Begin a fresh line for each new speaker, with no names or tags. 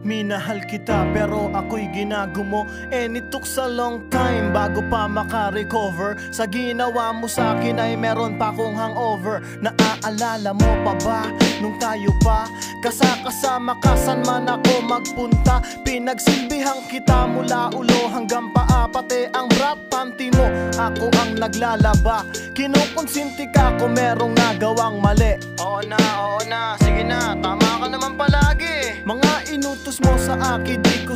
Minahal kita pero ako'y ginagumo, and it took a long time bago pa makarecover. Sa ginawa mo sa akin ay meron pa akong hangover. Naaalala mo pa ba nung tayo pa kasama ka san man ako magpunta? Pinagsilbihang kita mula ulo hanggang paa, pati ang bra panty mo ako ang naglalaba. Kinukonsinti ka kung merong nagawang mali. Oo na, sige na, tama ka naman palagi. Mga inutos mo sa akin di ko